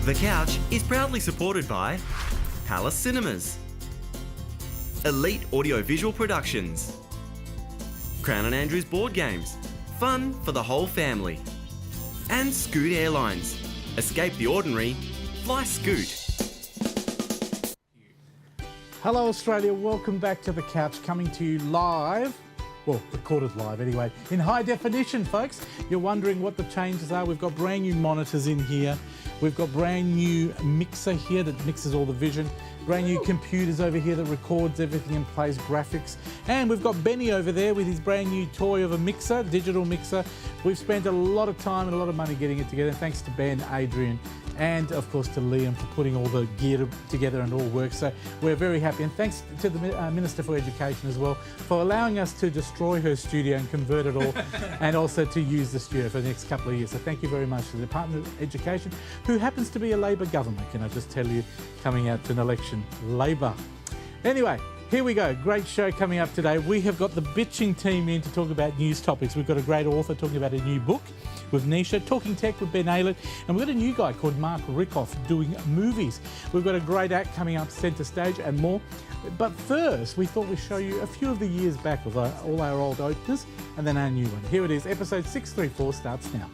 The Couch is proudly supported by Palace Cinemas, Elite Audiovisual Productions, Crown and Andrews Board Games, fun for the whole family, and Scoot Airlines. Escape the ordinary, fly Scoot. Hello Australia, welcome back to The Couch, coming to you live, well, recorded live anyway, in high definition, folks. You're wondering what the changes are. We've got brand new monitors in here. We've got brand new mixer here that mixes all the vision. Brand new computers over here that records everything and plays graphics. And we've got Benny over there with his brand new toy of a mixer, digital mixer. We've spent a lot of time and a lot of money getting it together. Thanks to Ben, Adrian, and of course to Liam for putting all the gear together and all work. So we're very happy. And thanks to the Minister for Education as well for allowing us to destroy her studio and convert it all and also to use the studio for the next couple of years. So thank you very much to the Department of Education, who happens to be a Labor government, can I just tell you, coming out to an election, Labor. Anyway, here we go. Great show coming up today. We have got the bitching team in to talk about news topics. We've got a great author talking about a new book with Nisha, Talking Tech with Ben Aylett, and we've got a new guy called Mark Rickoff doing movies. We've got a great act coming up centre stage and more. But first, we thought we'd show you a few of the years back of all our old openers and then our new one. Here it is, episode 634 starts now.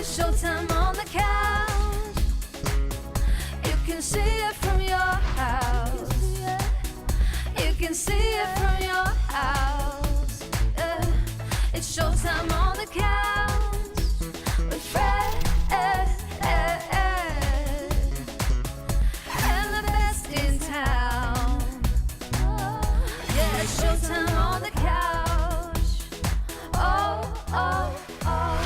Showtime on the couch. You can see it from your house. You can see it from your house. It's showtime on the couch with Fred and the best in town. Yeah, it's showtime on the couch. Oh, oh, oh.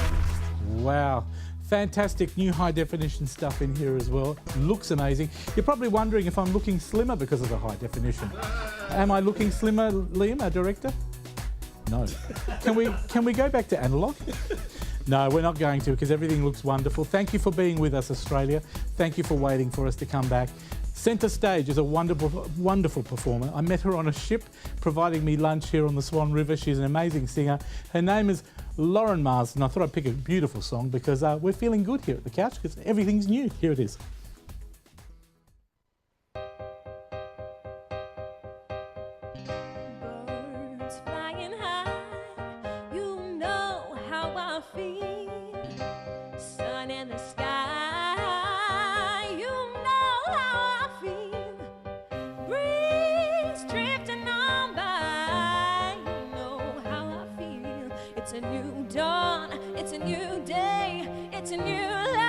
Wow. Fantastic new high definition stuff in here as well. Looks amazing. You're probably wondering if I'm looking slimmer because of the high definition. Am I looking slimmer, Liam, our director? No. Can we go back to analogue? No, we're not going to, because everything looks wonderful. Thank you for being with us, Australia. Thank you for waiting for us to come back. Centre Stage is a wonderful, wonderful performer. I met her on a ship, providing me lunch here on the Swan River. She's an amazing singer. Her name is Lauren Marsden. I thought I'd pick a beautiful song because we're feeling good here at The Couch because everything's new. Here it is. Birds flying high, you know how I feel. Sun in the sky, you know how I feel. Breeze drifting on by, you know how I feel. It's a new dawn, it's a new day, it's a new life.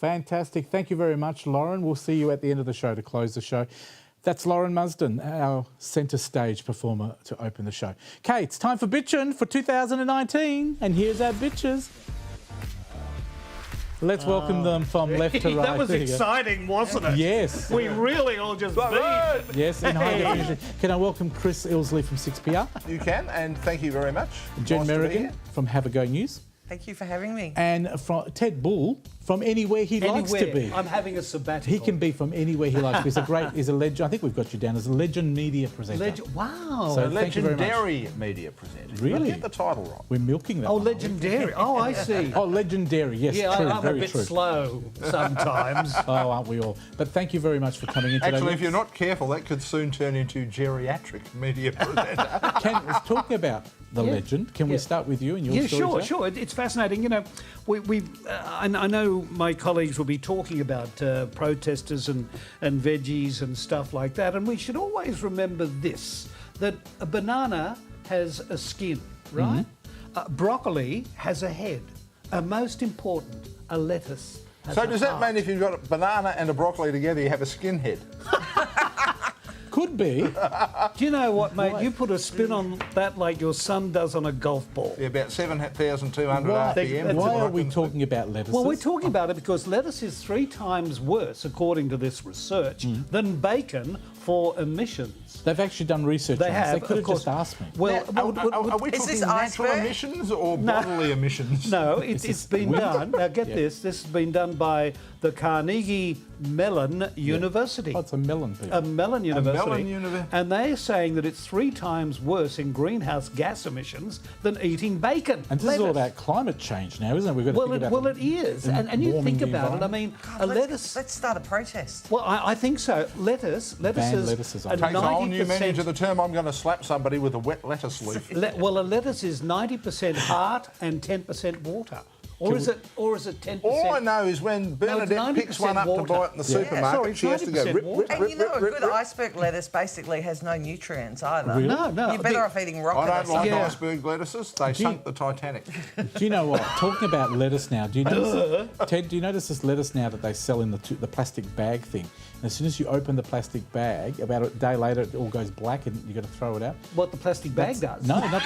Fantastic. Thank you very much, Lauren. We'll see you at the end of the show to close the show. That's Lauren Musden, our centre stage performer, to open the show. Okay, it's time for Bitchin' for 2019, and here's our bitches. Let's welcome them from left to right. That was There you go. exciting, wasn't it? Yes. We really all just beat. Yes, in high definition. Can I welcome Chris Ilsley from 6PR? You can, and thank you very much. Jen Nice to be Merrigan here. from Have a Go News. Thank you for having me. And from Ted Bull from anywhere he likes to be. I'm having a sabbatical. He can be from anywhere he likes. He's a legend. I think we've got you down as a legend media presenter. Wow. So thank you very much. Legendary media presenter. Really? Get the title right. We're milking that. Oh, one. legendary. Oh, I see. Oh, legendary. Yes, Yeah, true. I'm a very bit true. slow sometimes. Oh, aren't we all? But thank you very much for coming in today. Actually, if you're not careful, that could soon turn into geriatric media presenter. Talking about the legend, can we start with you and your story? Sure, today? sure. It's fascinating. You know, I know my colleagues will be talking about protesters and veggies and stuff like that, and we should always remember this: that a banana has a skin, right? Broccoli has a head, and most important, a lettuce has So a does that heart. mean if you've got a banana and a broccoli together, you have a skinhead? Could be. Do you know what, mate? You put a spin on that like your son does on a golf ball. Yeah, about 7,200 Why, RPM. why are we talking about lettuces? Well, we're talking about it because lettuce is 3 times worse, according to this research, than bacon for emissions. They've actually done research They on this. have, They could of have course. just asked me. Well, Are we Is talking this natural iceberg? emissions or bodily emissions? no, Is it's this been wind? done. Now get this. This has been done by the Carnegie Mellon University. Oh, it's a melon people. A Mellon University. University. And they're saying that it's 3 times worse in greenhouse gas emissions than eating bacon. And this is all Lettuce. about climate change now, isn't it? We've got to think about It is. the And you warming think the about it, I environment. mean, a lettuce... Let's start a protest. Well, I think so. Lettuces lettuces, I are think. Takes a whole new 90%. meaning to the term. I'm going to slap somebody with a wet lettuce leaf. Well, a lettuce is 90% heart and 10% water. Or is it 10%? All I know is when Bernadette picks one up to 90% buy it in the supermarket, sorry, she has to go 90% rip, water. rip, And rip, you know, a rip, good rip. iceberg lettuce basically has no nutrients either. Really? No. You're better off eating rocket I or don't like something. Yeah. iceberg lettuces. They sunk the Titanic. Do you know what? Talking about lettuce now, do you notice, Ted, do you notice this lettuce now that they sell in the plastic bag thing? And as soon as you open the plastic bag, about a day later, it all goes black and you've got to throw it out. What the plastic bag does. No, not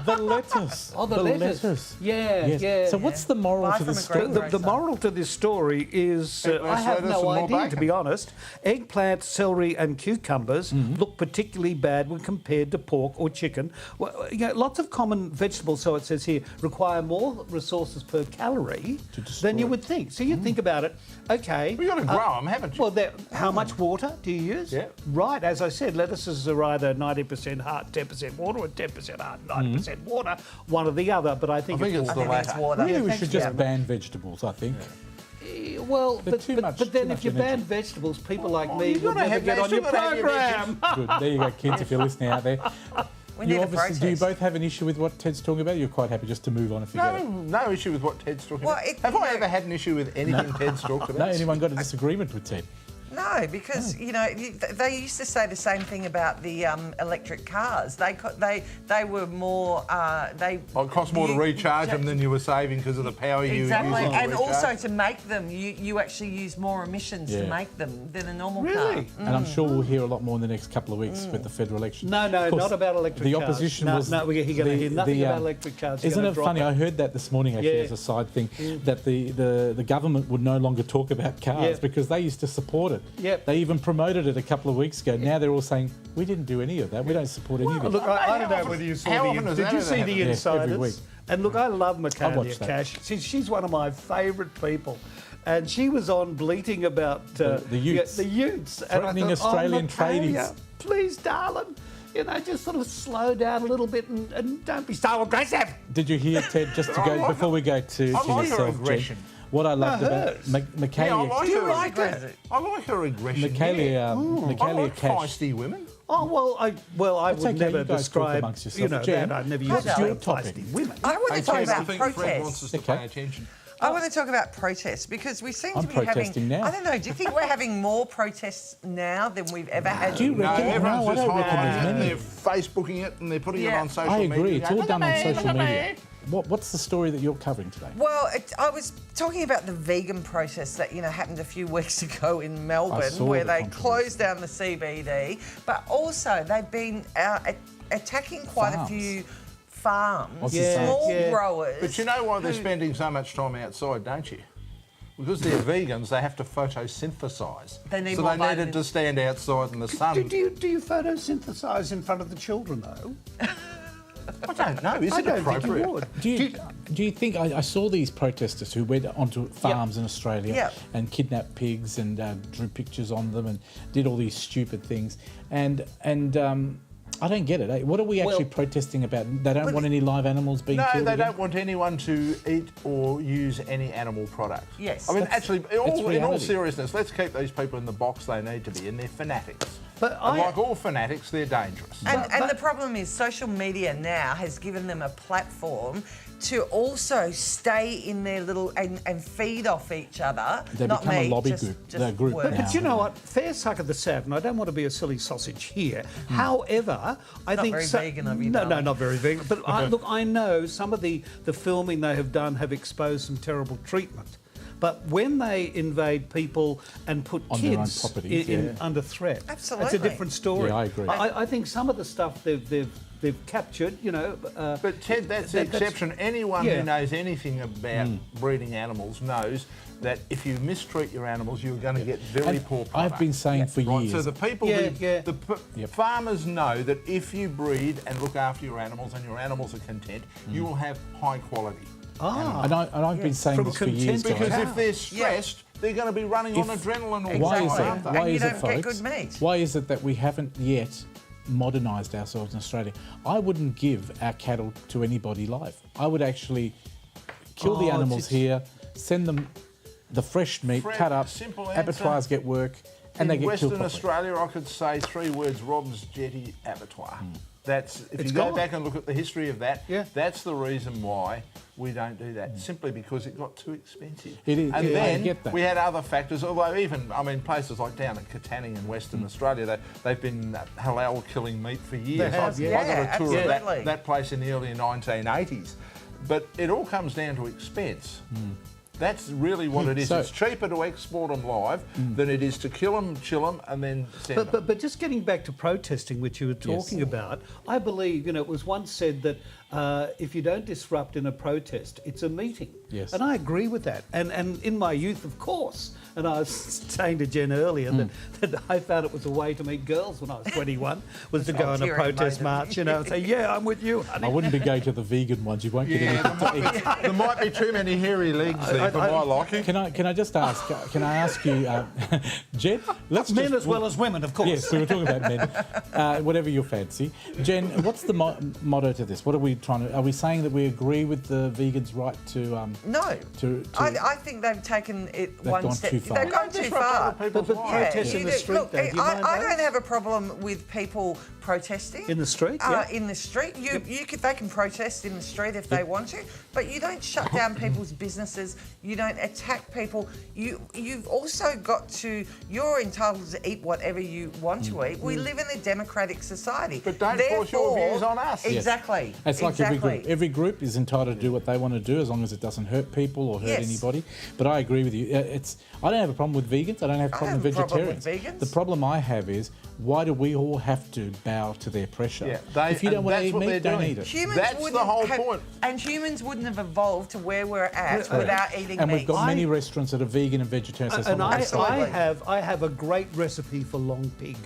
the lettuce. Oh, the lettuce. Yeah, Yes. yeah. So what's the moral Buy to from this a grain story? The moral to this story is, I less have lettuce no and more idea, to bacon. be honest. Eggplant, celery and cucumbers look particularly bad when compared to pork or chicken. Well, you know, lots of common vegetables, so it says here, require more resources per calorie than you would think. So you think about it, okay. We've got to grow them, haven't you? Well, how much water do you use? Yeah. Right, as I said, lettuces are either 90% heart, 10% water, or 10% heart, 90% water, one or the other. But I think, I think it's I the think it's latter. water. Really, we thanks, should just Gavin. ban vegetables, I think. Well, They're too much- but then too if much you energy. ban vegetables, people like me you've will gotta never have get that, on your you've gotta have your program. Good. There you go, kids, if you're listening out there. We need a obviously, protest. do you both have an issue with what Ted's talking about? You're quite happy just to move on and forget it. No issue with what Ted's talking Well, about. Have I ever had an issue with anything Ted's talked about? No, anyone got a disagreement with Ted? No, because you know they used to say the same thing about the electric cars. They were more they. Well, it costs more to recharge them than you were saving because of the power you use. Exactly, to and recharge. also to make them, you actually use more emissions to Yeah. make them than a normal Really? car. And I'm sure we'll hear a lot more in the next couple of weeks with the federal election. No, Of course, not about electric the cars. opposition No, was. no, we're going to hear nothing about electric cars. You're Isn't gonna it drop funny? I heard that this morning actually Yeah. as a side thing that the government would no longer talk about cars Yeah. because they used to support it. Yep. They even promoted it a couple of weeks ago. Now they're all saying we didn't do any of that. We don't support any of it. Look, I don't know whether you saw how the. often does Did that you ever see happen? the Yeah, every Insiders? week. And look, I love Michaelia watched that. Cash. She's one of my favourite people. And she was on bleating about The Utes. Yeah, the Utes. And I Threatening thought, Australian Michaelia, tradies. Please, darling, you know, just sort of slow down a little bit and don't be so aggressive. Did you hear Ted? Just to go before we go to I like her yourself, Jen, aggression. what I loved No, about hers. Michaelia. Yeah, I like her. like that? I like her aggression. Michaelia, yeah. I Michaelia like Cash. feisty women. Oh, I That's would okay, never you guys talk describe, amongst yourself. you know, Jen, that. I'd never what's use your the topic? feisty women. I want to talk I about think Fred wants protests. us to Okay. pay attention. I want to talk about protests because we seem I'm to be having. protesting now. I don't know. Do you think we're having more protests now than we've ever had? Do you No, reckon? everyone's No, I just don't reckon highlighting there's it and many. they're Facebooking it and they're putting it Yeah. on social I media. agree. It's all done on social media. What's the story that you're covering today? Well, I was talking about the vegan protest that happened a few weeks ago in Melbourne, saw where the they controversy. closed down the CBD, but also they've been attacking quite Farms. a few farms, Aussie farms. small Yeah. growers. But you know why they're who- spending so much time outside, don't you? Because they're vegans, they have to photosynthesise. They need so more they needed vitamins. to stand outside in the sun. Do you photosynthesise in front of the children though? I don't know. Is I it don't think appropriate? you would. Do you think I saw these protesters who went onto farms in Australia Yep. and kidnapped pigs and drew pictures on them and did all these stupid things and I don't get it. Eh? What are we actually Well- protesting about? They don't want any live animals being No, killed. they again? don't want anyone to eat or use any animal product. Yes. I mean, That's- actually, it's in all reality. seriousness, let's keep these people in the box they need to be in. They're fanatics. But And I- like all fanatics, they're dangerous. And the problem is social media now has given them a platform to also stay in their little and feed off each other. They not become a me, lobby just, group. just They're a group work. now. But you know what? Fair suck of the sad, and I don't want to be a silly sausage here. However, I Not think very vegan of you, No, darling. not very vegan. But look, I know some of the filming they have done have exposed some terrible treatment. But when they invade people and put On their own kids properties, in yeah. under threat, that's a Absolutely. different story. Yeah, I agree. I think some of the stuff they've captured, But Ted, that's the exception. Anyone yeah. who knows anything about breeding animals knows that if you mistreat your animals, you're going to get very And poor product. I've been saying for Right, years. so the people, Yeah, who, yeah. the farmers know that if you breed and look after your animals and your animals are content, you will have high quality. and I've been saying From this for years, content to guys. Because if they're stressed, they're going to be running on If- adrenaline all Why the is time, that? aren't they? Why And you is it, don't get folks? good meat. Why is it that we haven't yet modernised ourselves in Australia? I wouldn't give our cattle to anybody live. I would actually kill the Oh, animals it's- here, send them the fresh meat, Fred, cut up, simple answer. abattoirs get work, and they In get Western killed properly. Australia, I could say 3 words: Rob's Jetty Abattoir. That's if It's you go gone. back and look at the history of that. Yeah. That's the reason why we don't do that. Simply because it got too expensive. It is, And yeah, I then get that. we had other factors. Although even places like down at Katanning in Western Australia, they've been halal killing meat for years. have, yeah. I got a tour of absolutely. that place in the early 1980s. But it all comes down to expense. That's really what it is. So- It's cheaper to export them live than it is to kill them, chill them, and then send them. But just getting back to protesting, which you were talking about, I believe it was once said that if you don't disrupt in a protest, it's a meeting. Yes. And I agree with that. And in my youth, of course, and I was saying to Jen earlier that I found it was a way to meet girls when I was 21, was to go on a Ulterior protest motive. march, and say, yeah, I'm with you, I honey. wouldn't be going to the vegan ones. You won't get Yeah, anything to eat. there might be too many hairy legs there for my liking. Can I just ask? Can I ask you, Jen? Let's Men just- as well as women, of course. Yes, we were talking about men. Whatever your fancy, Jen. What's the motto to this? What are we trying to? Are we saying that we agree with the vegans' right to? No. To I think they've taken it one gone step. too far. They've gone too Disrupt far. other people's But lives. protest in you the do. street, Look, though. Do you mind I those? don't have a problem with people protesting In the street, yeah. In the street, they can protest in the street if they want to, but you don't shut down people's businesses. You don't attack people. You've also got to. You're entitled to eat whatever you want to eat. We live in a democratic society. But don't force your Therefore- views on us. Yes. Exactly. It's like exactly. every group. Every group is entitled to do what they want to do as long as it doesn't hurt people or hurt Yes. anybody. But I agree with you. I don't have a problem with vegans. I don't have a problem with have a problem with vegetarians. vegans. The problem I have is why do we all have to bow to their pressure? Yeah, if you don't and want to that's eat what meat, they're don't doing. eat it. Humans That's the wouldn't whole have, point. And humans wouldn't have evolved to where we're at without eating And meat. we've got many restaurants that are vegan and vegetarian. So And someone- Absolutely. I have a great recipe for long pig.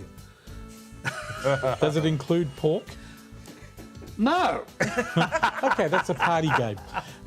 does it include pork? No. Okay, that's a party game.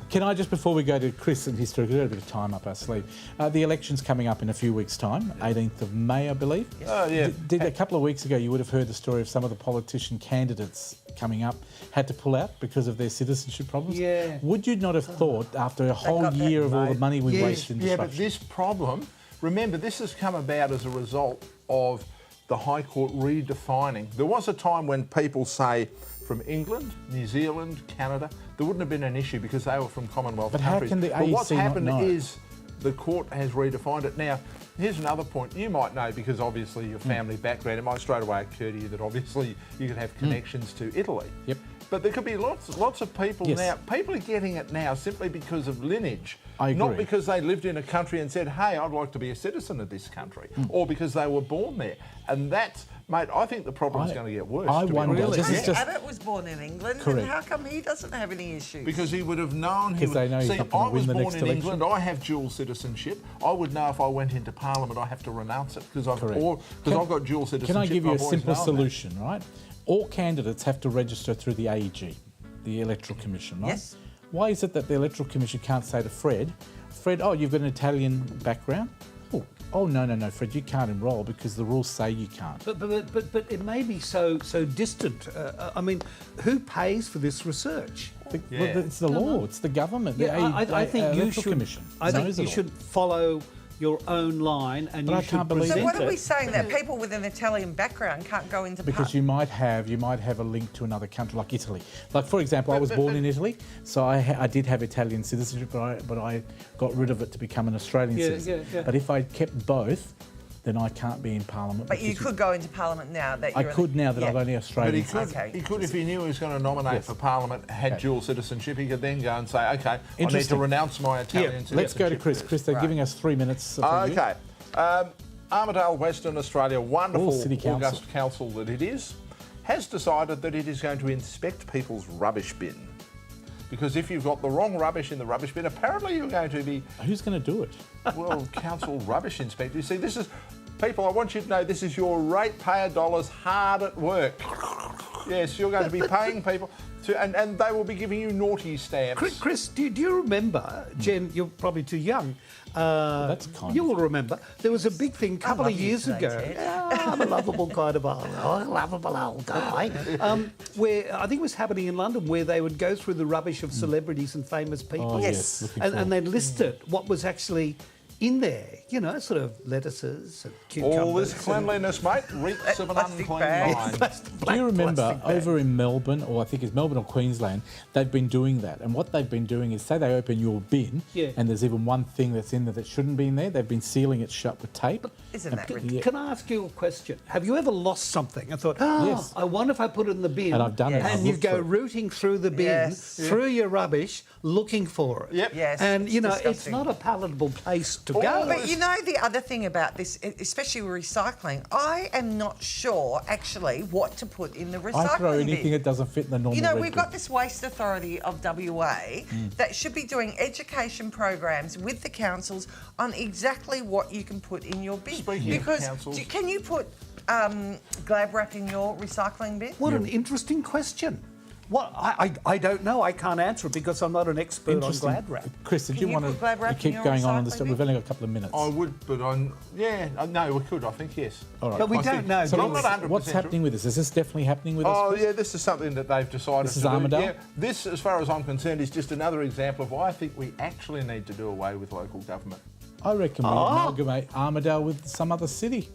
Can I just, before we go to Chris and history, we've got a bit of time up our sleeve. The election's coming up in a few weeks' time, 18th of May, I believe. Oh, yeah. Did a couple of weeks ago, you would have heard the story of some of the politician candidates coming up had to pull out because of their citizenship problems. Yeah. Would you not have thought, after a whole got that, year of all the mate. money we Yes. wasted in Yeah, but disruption? this problem, remember, this has come about as a result of the High Court redefining. There was a time when people say from England, New Zealand, Canada, there wouldn't have been an issue because they were from Commonwealth But how countries. can the But what's AEC not happened know? is the court has redefined it. Now, here's another point. You might know because obviously your family background, it might straight away occur to you that obviously you could have connections to Italy. Yep. But there could be lots of people Yes. now. People are getting it now simply because of lineage. I Not agree. because they lived in a country and said, hey, I'd like to be a citizen of this country. Or because they were born there. And that's, mate, I think the problem's going to get worse. I to be wonder, honest. this is Hey, just- Abbott was born in England, Correct. and how come he doesn't have any issues? Because he would have known. Because they know he's See, not gonna I was win the born next in election. England. I have dual citizenship. I would know if I went into Parliament, I have to renounce it because I've Correct. I've got dual citizenship. Can I give you and a I've always simple known that. solution, right? All candidates have to register through the AEG, the Electoral Commission, right? Yes. Why is it that the Electoral Commission can't say to Fred, oh, you've got an Italian background? Oh, no, Fred, you can't enrol because the rules say you can't. But it may be so distant. I mean, who pays for this research? Well, it's the law, it's the government, the I think you Electoral should. Commission. I think knows you it all. should follow your own line, and But you I should can't believe so present what are it. we saying, that people with an Italian background can't go into Because you might have a link to another country like Italy. Like for example, I was born in Italy, so I did have Italian citizenship, but I got rid of it to become an Australian citizen. yeah. But if I kept both, then I can't be in Parliament. But you because could go into Parliament now that I you're could now that yeah. I've only But Australian. he could, Okay. he could, if he knew he was going to nominate Yes. for Parliament, had Okay. dual citizenship, he could then go and say, okay, I need to Interesting. renounce my Italian citizenship. Let's go to Chris. Chris, they're giving us 3 minutes. For you. Okay. Armidale, Western Australia, wonderful City Council. August council that it is, has decided that it is going to inspect people's rubbish bin. Because if you've got the wrong rubbish in the rubbish bin, apparently you're going to be, Who's going to do it? well, council rubbish inspector. You see, this is, people, I want you to know this is your ratepayer dollars hard at work. Yes, you're going to be paying people to, and they will be giving you naughty stamps. Chris, do you remember, Jen, you're probably too young. That's kind You of- will remember, there was a big thing a couple love of you years today, ago. Ted. I'm a lovable kind of lovable old guy. Where I think it was happening in London, where they would go through the rubbish of celebrities and famous people. Oh, Yes. looking and forward. they'd listed what was actually in there. You know, sort of lettuces and cucumbers. All this cleanliness, mate, reeks of an Plastic unclean bags. mind. Do you remember plastic bag. over in Melbourne, or I think it's Melbourne or Queensland, they've been doing that. And what they've been doing is, say they open your bin, Yeah. and there's even one thing that's in there that shouldn't be in there, they've been sealing it shut with tape. Isn't And that put- ridiculous? Can I ask you a question? Have you ever lost something and thought, Yes. I wonder if I put it in the bin? And I've done it. Yes. I've And you looked go for it. rooting through the bin, Yes. through your rubbish, looking for it. Yep. Yes, And, you it's know, it's disgusting. not a palatable place to Oh, go. But you know the other thing about this, especially with recycling, I am not sure actually what to put in the recycling I throw anything bin. that doesn't fit in the normal You know, red we've bin. got this Waste Authority of WA that should be doing education programs with the councils on exactly what you can put in your bin. Speaking of because councils- can you put Glad wrap in your recycling bin? What an interesting question. What I don't know. I can't answer it because I'm not an expert on Interesting. Glad wrap. Chris, did Can you you want put Glad to wrap in keep your going on this? recycling We've bin? only got a couple of minutes. I would, but no, we could, I think, yes. All right. But we I don't think- know. So do I'm we? not 100% What's sure. happening with this? Is this definitely happening with us? Oh, Chris? yeah, this is something that they've decided This is to do. Armidale? Yeah, this, as far as I'm concerned, is just another example of why I think we actually need to do away with local government. I reckon we amalgamate Armidale with some other city.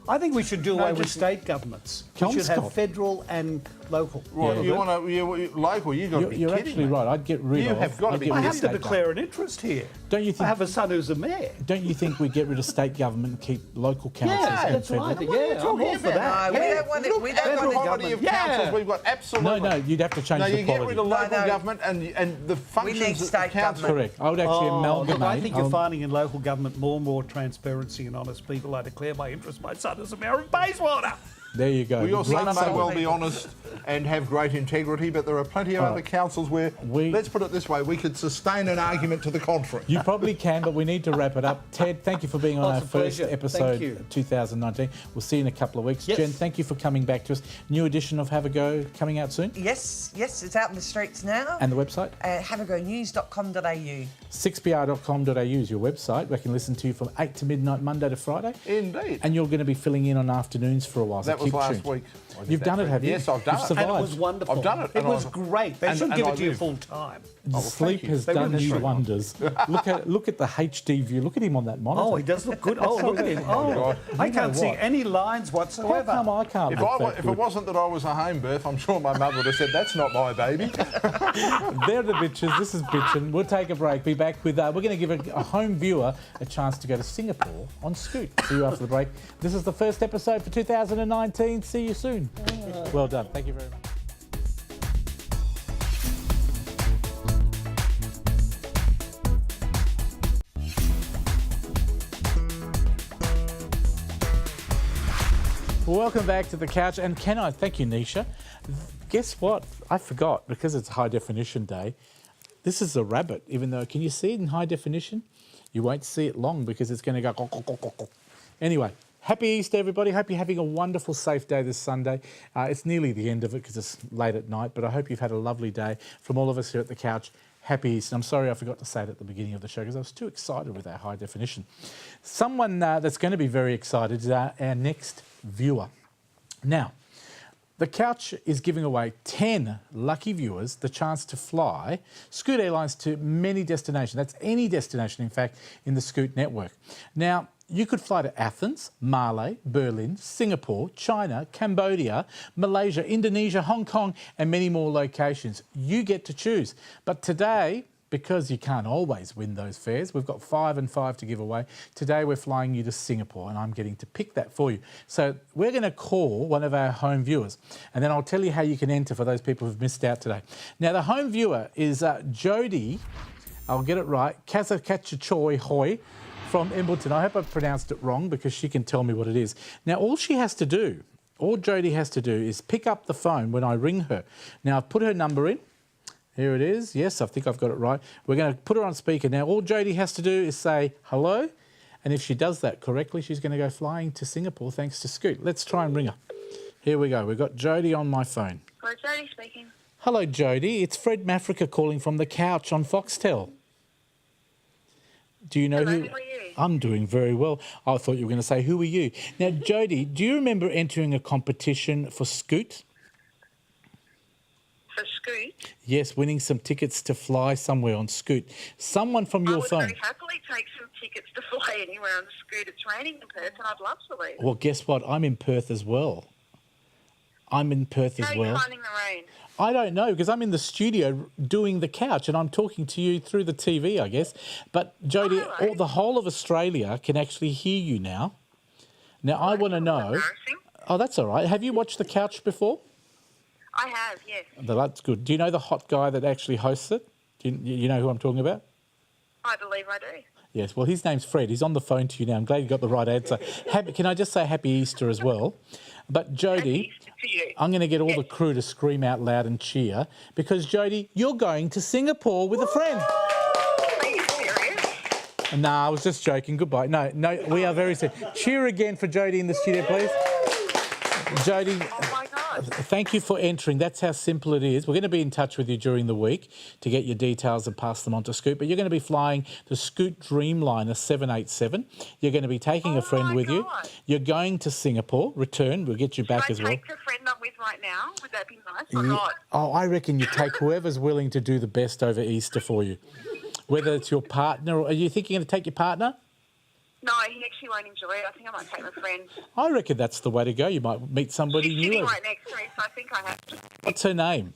I think we should do away with just- state governments. We should have Comscot. federal and local. Right, Yeah, you but- want to, local, you've got to be You're kidding actually me. right. I'd get rid You of. have got to I'd be get I rid of have to state declare an interest here. Don't you I think? have a son who's a mayor. Don't you think we get rid of state government and keep local councils Yeah, and that's federal? right. What are you Yeah, I'm talking all for about? that. No, we Yeah. don't want it. We Look don't at the want it. quality of Yeah. councils we've got, absolutely. No, you'd have to change No, the you quality. get rid of local no. government and the functions need of the state council. government. Correct. I would actually amalgamate. Look, I think you're I'll- finding in local government more and more transparency and honest people. I declare my interest. My son is a mayor of Bayswater. There you go. Well, your Great son may summary. well be honest and have great integrity, but there are plenty of other councils where, let's put it this way, we could sustain an argument to the contrary. You probably can, but we need to wrap it up. Ted, thank you for being on Oh, our it's a first pleasure. episode Thank you. 2019. We'll see you in a couple of weeks. Yes. Jen, thank you for coming back to us. New edition of Have a Go coming out soon. Yes, it's out in the streets now. And the website? Haveagonews.com.au. 6pr.com.au is your website. We can listen to you from 8 to midnight, Monday to Friday. Indeed. And you're going to be filling in on afternoons for a while. So That was keep last tuned. week. I did You've that done it, for- have you? Yes, I've done You've it. survived. And it was wonderful. I've done it, It and was I've- great. They and- should and give I it to you live. full time. well, Sleep thank you. has They done really you should. wonders. Look at the HD view. Look at him on that monitor. Oh, he does look good. Oh, look at him. Oh, God. I You know can't see what? any lines How whatsoever. come I can't If, look that if good? it wasn't that I was a home birth, I'm sure my mother would have said, that's not my baby. They're the bitches. This is bitchin'. We'll take a break. Be back with. We're going to give a home viewer a chance to go to Singapore on Scoot. See you after the break. This is the first episode for 2019. See you soon. Well done. Thank you very much. Welcome back to the couch. And can I thank you, Nisha? Guess what? I forgot, because it's High Definition Day. This is a rabbit, even though, can you see it in high definition? You won't see it long because it's going to go. Anyway, happy Easter, everybody. Hope you're having a wonderful, safe day this Sunday. It's nearly the end of it because it's late at night, but I hope you've had a lovely day. From all of us here at the couch, happy Easter. I'm sorry I forgot to say it at the beginning of the show because I was too excited with our high definition. Someone that's going to be very excited is our next viewer. Now, the couch is giving away 10 lucky viewers the chance to fly Scoot Airlines to many destinations. That's any destination, in fact, in the Scoot network. Now, you could fly to Athens, Male, Berlin, Singapore, China, Cambodia, Malaysia, Indonesia, Hong Kong, and many more locations. You get to choose. But today, because you can't always win those fares, we've got 5 and 5 to give away. Today we're flying you to Singapore and I'm getting to pick that for you. So we're going to call one of our home viewers and then I'll tell you how you can enter for those people who've missed out today. Now the home viewer is Jodie, I'll get it right, Kazakachachoy Hoy from Embleton. I hope I've pronounced it wrong because she can tell me what it is. Now all she has to do, all Jodie has to do is pick up the phone when I ring her. Now I've put her number in. Here it is. Yes, I think I've got it right. We're going to put her on speaker now. All Jodie has to do is say hello. And if she does that correctly, she's going to go flying to Singapore thanks to Scoot. Let's try and ring her. Here we go. We've got Jodie on my phone. Hello, Jodie speaking. Hello, Jodie. It's Fred Mafrica calling from the couch on Foxtel. Do you know Hello, who? how are you? I'm doing very well. I thought you were going to say, who are you? Now, Jodie, do you remember entering a competition for Scoot? For Scoot? Yes, winning some tickets to fly somewhere on Scoot. Someone from I your would phone. very happily take some tickets to fly anywhere on Scoot. It's raining in Perth and I'd love to leave. Well, guess what? I'm in Perth as well. I'm in Perth How as are you well. finding the rain? I don't know because I'm in the studio doing the couch and I'm talking to you through the TV, I guess. But Jodie, hello. the whole of Australia can actually hear you now. Now, I want to know. Embarrassing. Oh, that's all right. Have you watched the couch before? I have, yes. That's good. Do you know the hot guy that actually hosts it? Do you know who I'm talking about? I believe I do. Yes, well, his name's Fred. He's on the phone to you now. I'm glad you got the right answer. Can I just say Happy Easter as well? But Jodie, Easter to you. I'm going to get all the crew to scream out loud and cheer because, Jodie, you're going to Singapore with a friend. Are you serious? Nah, I was just joking. Goodbye. No, we are very serious. Cheer again for Jodie in the studio, please. Jodie, Oh my God. thank you for entering. That's how simple it is. We're going to be in touch with you during the week to get your details and pass them on to Scoot. But you're going to be flying the Scoot Dreamliner 787. You're going to be taking a friend my with you. God. You're going to Singapore. Return. We'll get you back Should as I well. take the friend I'm with right now? Would that be nice or You- not? Oh, I reckon you take whoever's willing to do the best over Easter for you. Whether it's your partner or are you thinking of to take your partner? No, he actually won't enjoy it. I think I might take my friend. I reckon that's the way to go. You might meet somebody She's sitting new. right next to me, so I think I have to. What's her name?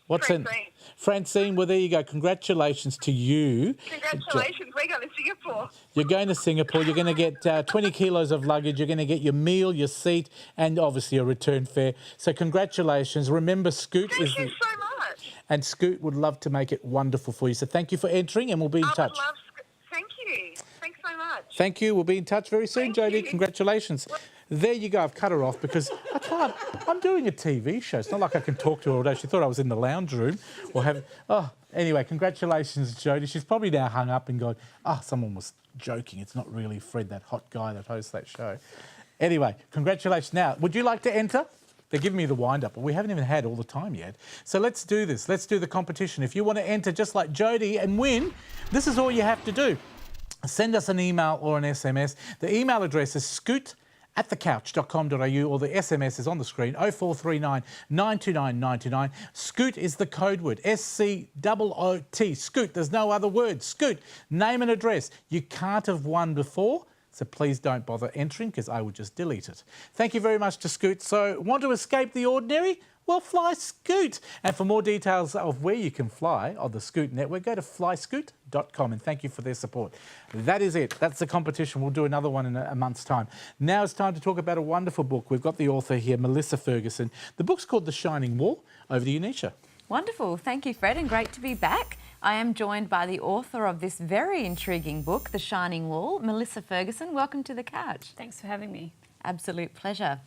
What's her Francine. Francine, well, there you go. Congratulations to you. Congratulations, we're going to Singapore. You're going to Singapore. You're going to get 20 kilos of luggage. You're going to get your meal, your seat, and obviously a return fare. So congratulations. Remember, Scoot is Thank you so much. and Scoot would love to make it wonderful for you. So thank you for entering, and we'll be in I would touch. love. Thank you. Thanks so much. Thank you. We'll be in touch very soon, Thank Jodie. you. Congratulations. There you go. I've cut her off because I can't. I'm doing a TV show. It's not like I can talk to her all day. She thought I was in the lounge room or have. Oh, anyway, congratulations, Jodie. She's probably now hung up and gone, someone was joking. It's not really Fred, that hot guy that hosts that show. Anyway, congratulations. Now, would you like to enter? They're giving me the wind-up, but we haven't even had all the time yet. So let's do this. Let's do the competition. If you want to enter just like Jodie and win, this is all you have to do. Send us an email or an SMS. The email address is scoot@thecouch.com.au or the SMS is on the screen, 0439 929 929. Scoot is the code word, SCOOT. Scoot, there's no other word. Scoot, name and address. You can't have won before, so please don't bother entering because I will just delete it. Thank you very much to Scoot. So, want to escape the ordinary? Well, fly Scoot. And for more details of where you can fly on the Scoot network, go to flyscoot.com and thank you for their support. That is it. That's the competition. We'll do another one in a month's time. Now it's time to talk about a wonderful book. We've got the author here, Melissa Ferguson. The book's called The Shining Wall. Over to you, Nisha. Wonderful. Thank you, Fred, and great to be back. I am joined by the author of this very intriguing book, The Shining Wall, Melissa Ferguson. Welcome to the couch. Thanks for having me. Absolute pleasure.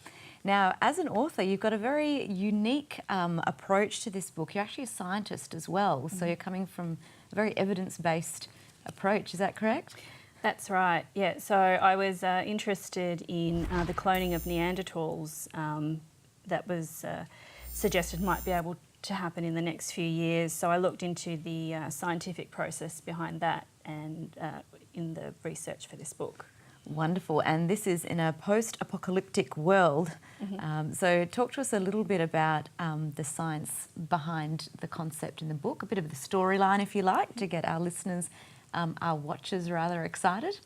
Now, as an author, you've got a very unique approach to this book. You're actually a scientist as well, so you're coming from a very evidence-based approach. Is that correct? That's right, yeah. So I was interested in the cloning of Neanderthals that was suggested might be able to happen in the next few years. So I looked into the scientific process behind that and in the research for this book. Wonderful. And this is in a post-apocalyptic world. So talk to us a little bit about the science behind the concept in the book, a bit of the storyline, if you like, to get our listeners, our watchers rather excited.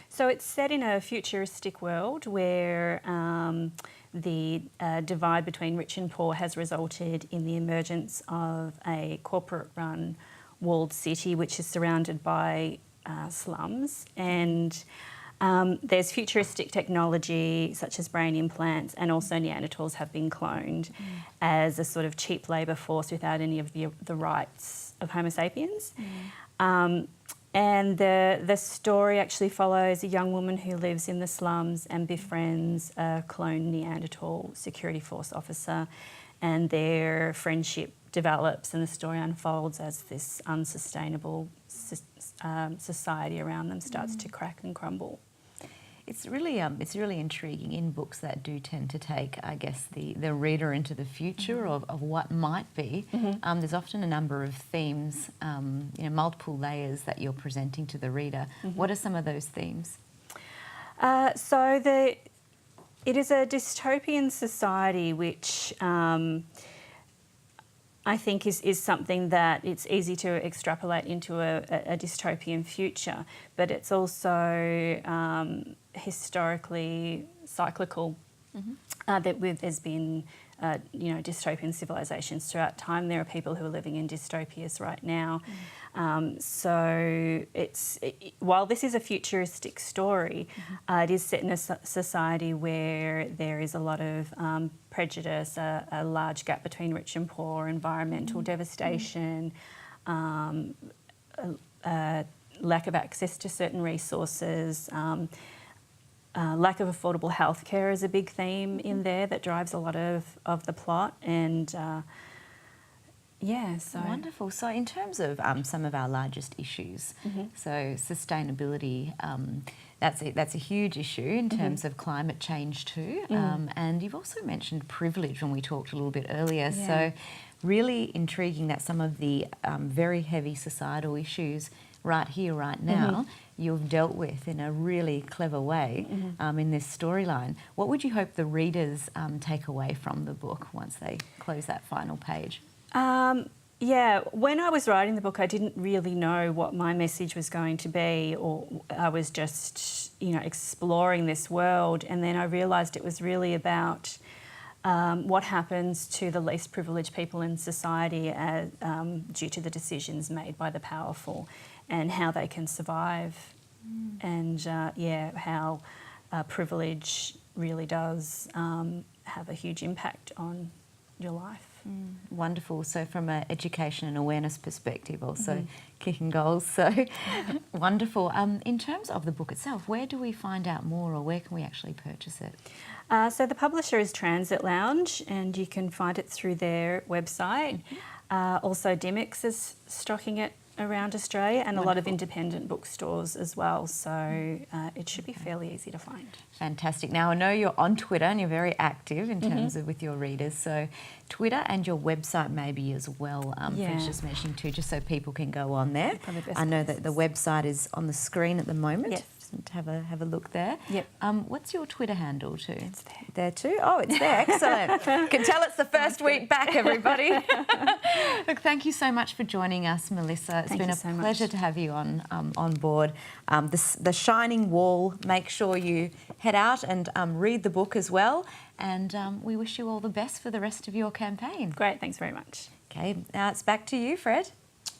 So it's set in a futuristic world where the divide between rich and poor has resulted in the emergence of a corporate-run walled city which is surrounded by slums, and there's futuristic technology such as brain implants, and also Neanderthals have been cloned as a sort of cheap labour force without any of the rights of Homo sapiens. And the story actually follows a young woman who lives in the slums and befriends a cloned Neanderthal security force officer, and their friendship develops and the story unfolds as this unsustainable society around them starts to crack and crumble. It's really intriguing in books that do tend to take, I guess, the reader into the future of what might be. There's often a number of themes, multiple layers that you're presenting to the reader. What are some of those themes? It is a dystopian society which I think is something that it's easy to extrapolate into a dystopian future, but it's also historically cyclical. There's been dystopian civilizations throughout time. There are people who are living in dystopias right now. So while this is a futuristic story, it is set in a society where there is a lot of prejudice, a large gap between rich and poor, environmental devastation, lack of access to certain resources, lack of affordable healthcare is a big theme in there that drives a lot of the plot, and so wonderful. So in terms of some of our largest issues, so sustainability, that's a huge issue in terms of climate change too, and you've also mentioned privilege when we talked a little bit earlier. So really intriguing that some of the very heavy societal issues right here, right now, you've dealt with in a really clever way in this storyline. What would you hope the readers take away from the book once they close that final page? When I was writing the book, I didn't really know what my message was going to be, or I was just, exploring this world, and then I realised it was really about what happens to the least privileged people in society due to the decisions made by the powerful, and how they can survive, and how privilege really does have a huge impact on your life. Wonderful. So from an education and awareness perspective, also kicking goals. So wonderful. In terms of the book itself, where do we find out more, or where can we actually purchase it? So the publisher is Transit Lounge, and you can find it through their website. Also Dymocks is stocking it around Australia, and a lot of independent bookstores as well, so it should be fairly easy to find. Fantastic. Now I know you're on Twitter and you're very active in terms of with your readers, so Twitter and your website maybe as well, Fred's just mentioning too, just so people can go on there. I know that the website is on the screen at the moment. Yes. Just have a look there. Yep. What's your Twitter handle too? It's there. There too? Oh, it's there. Excellent. Can tell it's the first week back, everybody. Look, thank you so much for joining us, Melissa. It's been a pleasure to have you on board. The Shining Wall, make sure you head out and read the book as well. And we wish you all the best for the rest of your campaign. Great, thanks very much. Okay, now it's back to you, Fred.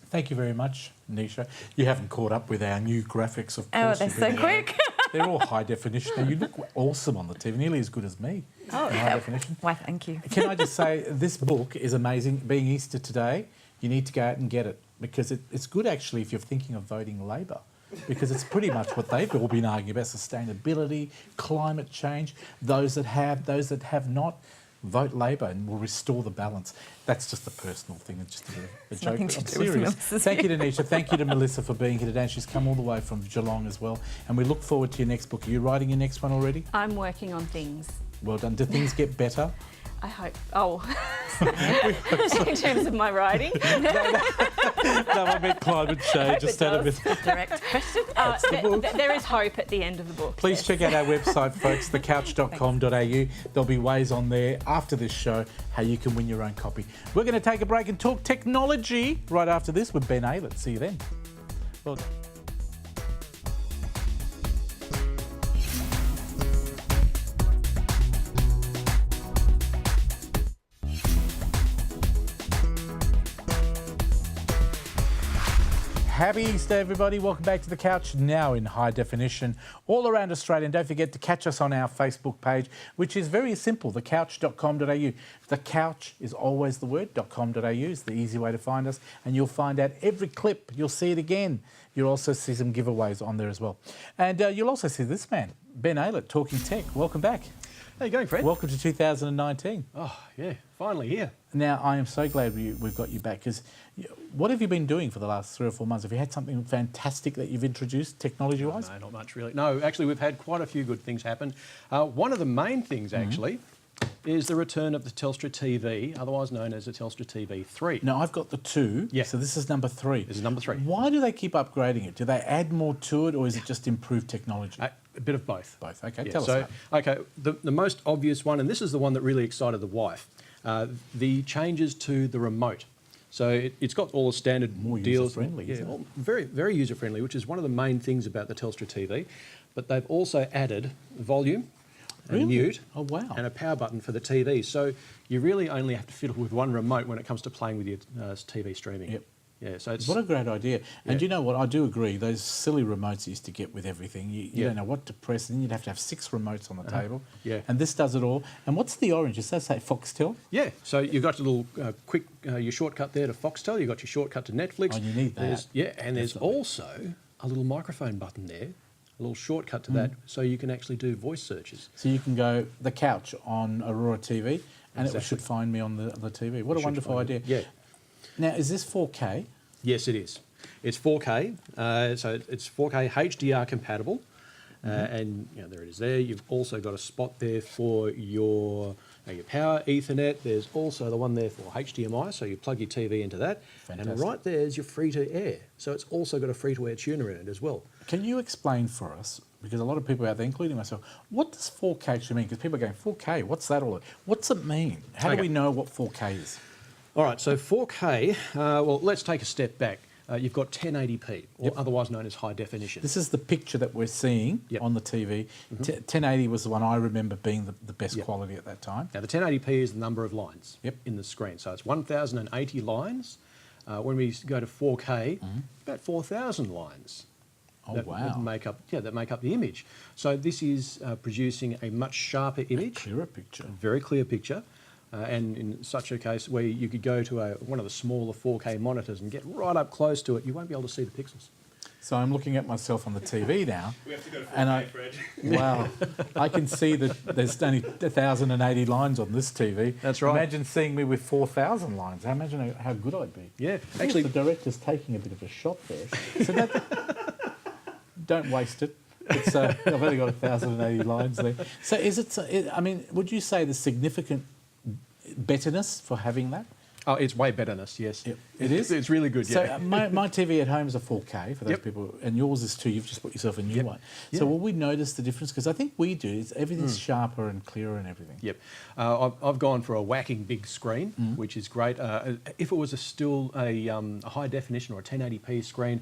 Thank you very much, Nisha. You haven't caught up with our new graphics, of Oh, course. they're so quick. They're all high definition. Now, you look awesome on the TV, nearly as good as me. Oh, in high definition. Why, thank you. Can I just say, this book is amazing. Being Easter today, you need to go out and get it, because it's good actually if you're thinking of voting Labor. because it's pretty much what they've all been arguing about: sustainability, climate change. Those that have not, vote Labor and we'll restore the balance. That's just a personal thing. It's just a bit of a joke. nothing But I'm to do with serious. Melissa's Thank you to Nisha. Thank you to Melissa for being here today. She's come all the way from Geelong as well. And we look forward to your next book. Are you writing your next one already? I'm working on things. Well done. Do things get better? I hope. Oh, in terms of my writing. No, I meant climate change instead of it. Direct question. the book. There is hope at the end of the book. Please check out our website, folks, thecouch.com.au. There'll be ways on there after this show how you can win your own copy. We're going to take a break and talk technology right after this with Ben Aylett. See you then. Well done. Happy Easter, everybody. Welcome back to The Couch, now in high definition, all around Australia. And don't forget to catch us on our Facebook page, which is very simple, thecouch.com.au. The Couch is always the word, .com.au is the easy way to find us. And you'll find out every clip. You'll see it again. You'll also see some giveaways on there as well. And you'll also see this man, Ben Aylett, talking tech. Welcome back. How you going, Fred? Welcome to 2019. Oh, yeah, finally here. Now, I am so glad we've got you back, because what have you been doing for the last 3 or 4 months? Have you had something fantastic that you've introduced technology-wise? No, not much really. No, actually, we've had quite a few good things happen. One of the main things, actually, is the return of the Telstra TV, otherwise known as the Telstra TV 3. Now, I've got the 2, Yeah. so this is number 3. This is number 3. Why do they keep upgrading it? Do they add more to it, or is it just improved technology? A bit of both. Both, okay, Yeah, tell us so, about okay, the most obvious one, and this is the one that really excited the wife, the changes to the remote. So it's got all the standard More deals. user-friendly, isn't it? all very, very user-friendly, which is one of the main things about the Telstra TV. But they've also added volume and Really? mute Oh, wow. and a power button for the TV. So you really only have to fiddle with one remote when it comes to playing with your TV streaming. Yep. Yeah, so it's... What a great idea. And Yeah. you know what? I do agree. Those silly remotes you used to get with everything, you Yeah. don't know what to press, and then you'd have to have 6 remotes on the table. yeah. And this does it all. And what's the orange? Does that say Foxtel? Yeah, so you've got your little quick, your shortcut there to Foxtel, you've got your shortcut to Netflix. Oh, you need that. And there's Definitely. also a little microphone button there, a little shortcut to that, so you can actually do voice searches. So you can go The Couch on Aurora TV, and it Exactly. should find me on the TV. What a Should wonderful find idea. it. Yeah. Now, is this 4K? Yes, it is. It's 4K, so it's 4K HDR compatible, and there it is there. You've also got a spot there for your power Ethernet. There's also the one there for HDMI, so you plug your TV into that. Fantastic. And right there is your free-to-air. So it's also got a free-to-air tuner in it as well. Can you explain for us, because a lot of people out there, including myself, what does 4K actually mean? Because people are going, 4K, what's that all about? What's it mean? How do Okay. we know what 4K is? All right, so 4K, well, let's take a step back. You've got 1080p, or otherwise known as high definition. This is the picture that we're seeing Yep. on the TV. 1080 was the one I remember being the best Yep. quality at that time. Now, the 1080p is the number of lines Yep. in the screen. So it's 1,080 lines. When we go to 4K, about 4,000 lines. Oh, that wow. make up the image. So this is producing a much sharper image, Clearer picture. a very clear picture. And in such a case where you could go to one of the smaller 4K monitors and get right up close to it, you won't be able to see the pixels. So I'm looking at myself on the TV now. We have to go to 4K, and Fred. Wow. I can see that there's only 1,080 lines on this TV. That's right. Imagine seeing me with 4,000 lines. Imagine how good I'd be. Yeah, I think actually, the director's taking a bit of a shot there. So don't waste it. It's, I've only got 1,080 lines there. So is it, I mean, would you say there's significant betterness for having that? oh, it's way betterness, yes. It is? It's really good, So yeah. my TV at home is a 4K for those Yep. people, and yours is too. You've just put yourself a new Yep. one. Yeah. So will we notice the difference? Because I think we do. It's, everything's sharper and clearer and everything. Yep. I've gone for a whacking big screen, which is great. If it was still a high definition or a 1080p screen,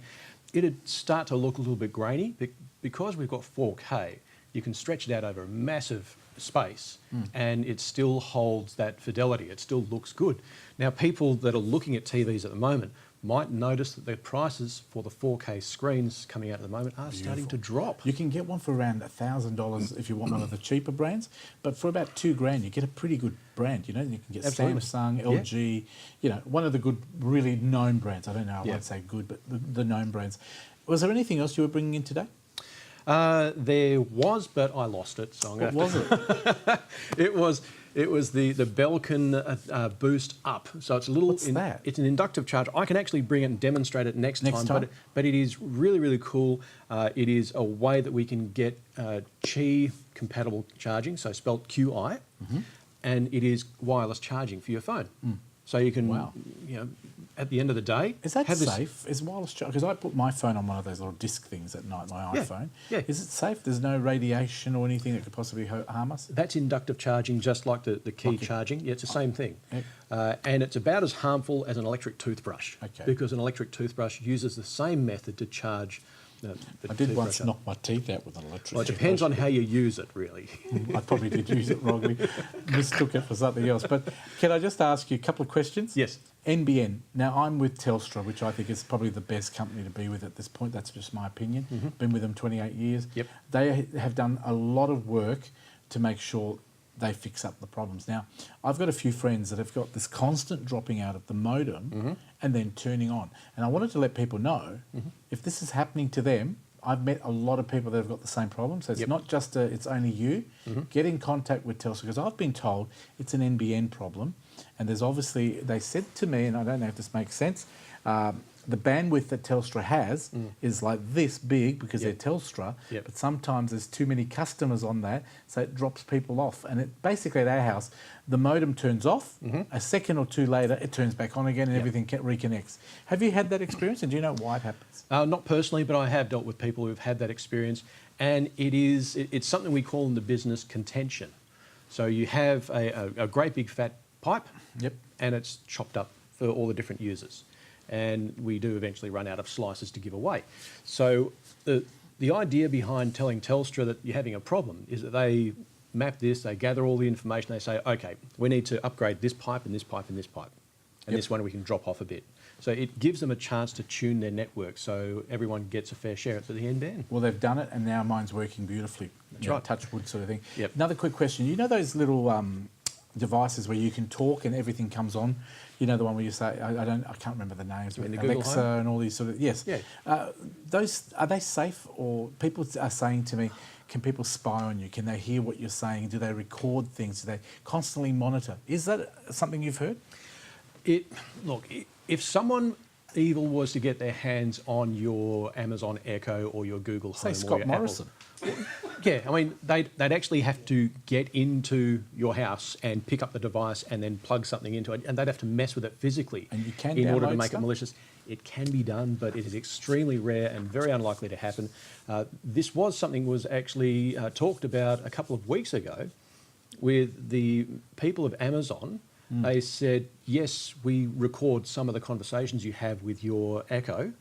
it'd start to look a little bit grainy. Because we've got 4K, you can stretch it out over a massive space and it still holds that fidelity. It still looks good. Now, people that are looking at TVs at the moment might notice that the prices for the 4K screens coming out at the moment are starting to drop. You can get one for around $1,000 if you want one of the cheaper brands, but for about $2,000 you get a pretty good brand. You know, you can get Absolutely. Samsung, Yeah. LG, you know, one of the good, really known brands. I don't know, I Yeah. won't say good, but the known brands. Was there anything else you were bringing in today? There was, but I lost it. So I'm What going was it? It was the Belkin Boost Up. So it's a little. What's that? It's an inductive charge. I can actually bring it and demonstrate it next time. But it is really, really cool. It is a way that we can get Qi compatible charging, so spelt QI, and it is wireless charging for your phone. So you can, you know, at the end of the day, Is that have this- safe? Is wireless charge? Because I put my phone on one of those little disc things at night, my Yeah, iPhone. yeah. Is it safe? There's no radiation or anything that could possibly harm us? That's inductive charging, just like the key charging. Yeah, it's the same thing. And it's about as harmful as an electric toothbrush. Okay. Because an electric toothbrush uses the same method to charge the I did once toothbrush up. knock my teeth out with an electric Well, it depends on how you use it, really. I probably did use it wrongly, mistook it for something else. But can I just ask you a couple of questions? Yes. NBN. Now, I'm with Telstra, which I think is probably the best company to be with at this point. That's just my opinion. Been with them 28 years. Yep. They have done a lot of work to make sure they fix up the problems. Now, I've got a few friends that have got this constant dropping out of the modem and then turning on. And I wanted to let people know, if this is happening to them, I've met a lot of people that have got the same problem. So it's not just it's only you. Get in contact with Telstra, because I've been told it's an NBN problem. And there's obviously, they said to me, and I don't know if this makes sense, the bandwidth that Telstra has is like this big because they're Telstra, but sometimes there's too many customers on that, so it drops people off. And it basically at our house, the modem turns off, a second or two later it turns back on again and everything reconnects. Have you had that experience, and do you know why it happens? Not personally, but I have dealt with people who've had that experience, and it's something we call in the business contention. So you have a great big fat pipe, and it's chopped up for all the different users. And we do eventually run out of slices to give away. So the idea behind telling Telstra that you're having a problem is that they map this, they gather all the information, they say, okay, we need to upgrade this pipe and this pipe and this pipe. And this one we can drop off a bit. So it gives them a chance to tune their network so everyone gets a fair share at the NBN. Well, they've done it, and now mine's working beautifully. That's right. Touch wood sort of thing. Yep. Another quick question. You know those little devices where you can talk and everything comes on? You know the one where you say, I can't remember the names, but mean the Google Alexa Home? and all these sort of, yes. Yeah. Those, are they safe? Or people are saying to me, can people spy on you? Can they hear what you're saying? Do they record things? Do they constantly monitor? Is that something you've heard? Look, if someone evil was to get their hands on your Amazon Echo or your Google Home, Say or Scott your Morrison. Apple, yeah, I mean, they'd actually have to get into your house and pick up the device and then plug something into it, and they'd have to mess with it physically And you can in order to download make stuff? it malicious. It can be done, but it is extremely rare and very unlikely to happen. This was something was actually talked about a couple of weeks ago with the people of Amazon. They said, yes, we record some of the conversations you have with your Echo,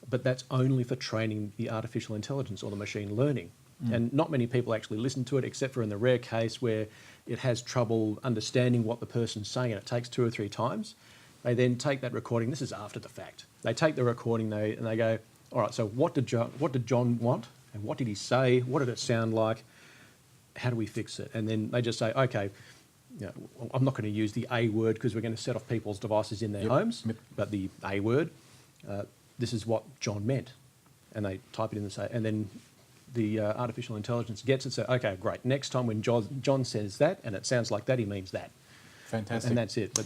but that's only for training the artificial intelligence or the machine learning. And not many people actually listen to it, except for in the rare case where it has trouble understanding what the person's saying and it takes 2 or 3 times. They then take that recording. This is after the fact. They take the recording and they go, all right, so what did John want? And what did he say? What did it sound like? How do we fix it? And then they just say, okay, you know, I'm not going to use the A word because we're going to set off people's devices in their homes, but the A word, this is what John meant. And they type it in and then the artificial intelligence gets it, so, okay, great. Next time when John says that and it sounds like that, he means that. Fantastic. And that's it. But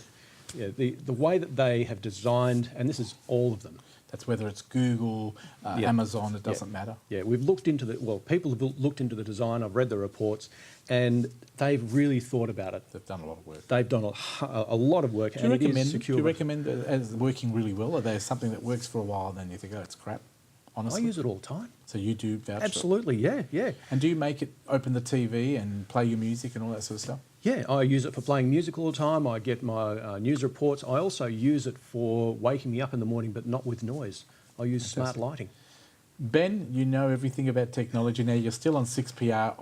yeah, the way that they have designed, and this is all of them. That's whether it's Google, Amazon, it doesn't matter. Yeah, we've looked into people have looked into the design, I've read the reports, and they've really thought about it. They've done a lot of work. They've done a lot of work, Do you and it is recommend? secure. Do you recommend it as working really well? Or there's something that works for a while, and then you think, oh, it's crap? I Honestly, use it all the time. So you do vouch for it? Absolutely, yeah. And do you make it open the TV and play your music and all that sort of stuff? Yeah, I use it for playing music all the time. I get my news reports. I also use it for waking me up in the morning, but not with noise. I use smart lighting. Ben, you know everything about technology now. You're still on 6PR